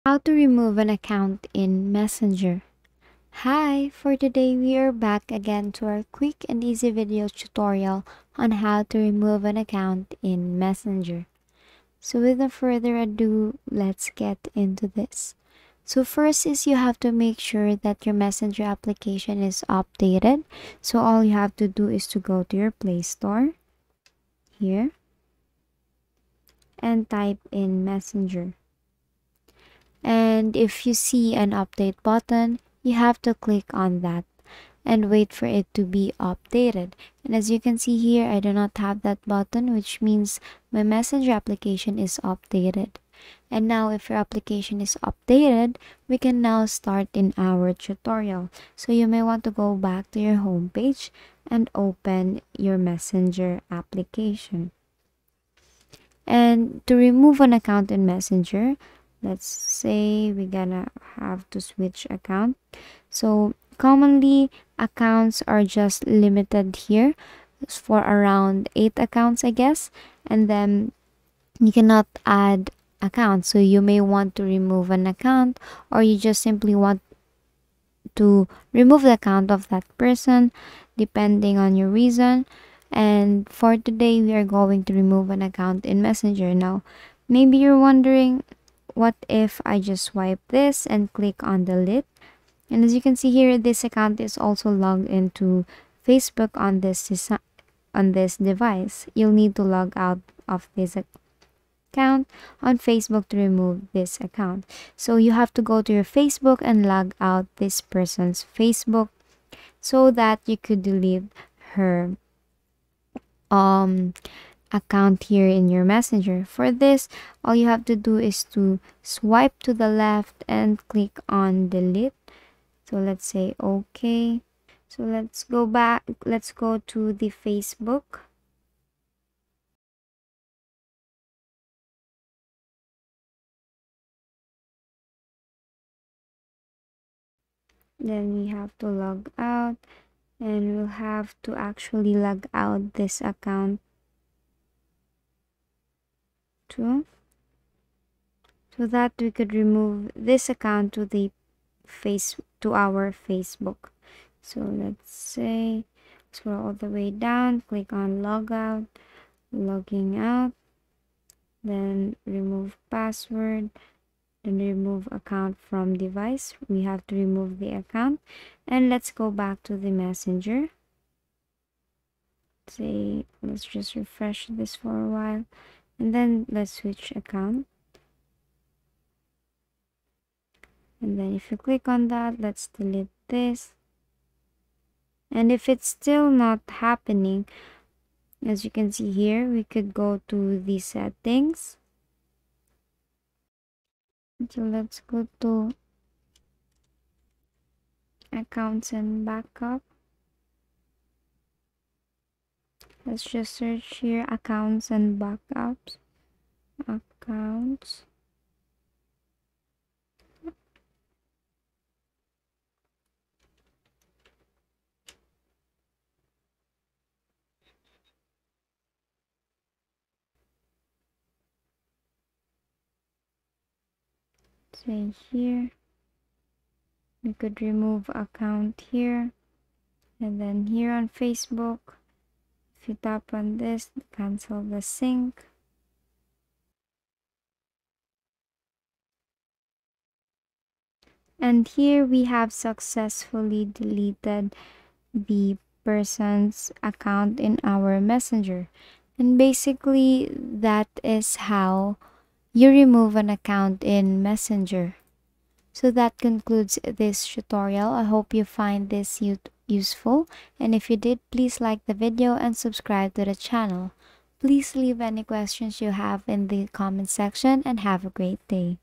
How to remove an account in Messenger. Hi, for today we are back again to our quick and easy video tutorial on how to remove an account in Messenger. So without further ado, let's get into this. So first is you have to make sure that your Messenger application is updated. So all you have to do is to go to your Play Store here and type in Messenger. And if you see an update button, you have to click on that and wait for it to be updated. And as you can see here, I do not have that button, which means my Messenger application is updated. And now if your application is updated, we can now start in our tutorial. So you may want to go back to your home page and open your Messenger application. And to remove an account in Messenger, let's say we're gonna have to switch account. So commonly accounts are just limited here for around 8 accounts, I guess, and then you cannot add accounts. So you may want to remove an account, or you just simply want to remove the account of that person depending on your reason. And for today we are going to remove an account in Messenger. Now maybe you're wondering, what if I just swipe this and click on delete? And as you can see here, this account is also logged into Facebook on this device. You'll need to log out of this account on Facebook to remove this account. So you have to go to your Facebook and log out this person's Facebook so that you could delete her account here in your Messenger. For this, all you have to do is to swipe to the left and click on delete. So let's say okay. So let's go back, let's go to the Facebook. Then we have to log out, and we'll have to actually log out this account too, so that we could remove this account to our Facebook. So let's say scroll all the way down, click on logout, logging out, then remove password, then remove account from device. We have to remove the account, and let's go back to the Messenger. Say let's just refresh this for a while, and then let's switch account. And then if you click on that, let's delete this. And if it's still not happening, as you can see here, we could go to the settings. So let's go to accounts and backup. Let's just search here, accounts and backups. Accounts. Say here, we could remove account here, and then here on Facebook, if you tap on this, cancel the sync. And here we have successfully deleted the person's account in our Messenger. And basically that is how you remove an account in Messenger. So that concludes this tutorial. I hope you find this useful, and if you did, please like the video and subscribe to the channel. Please leave any questions you have in the comment section, and have a great day.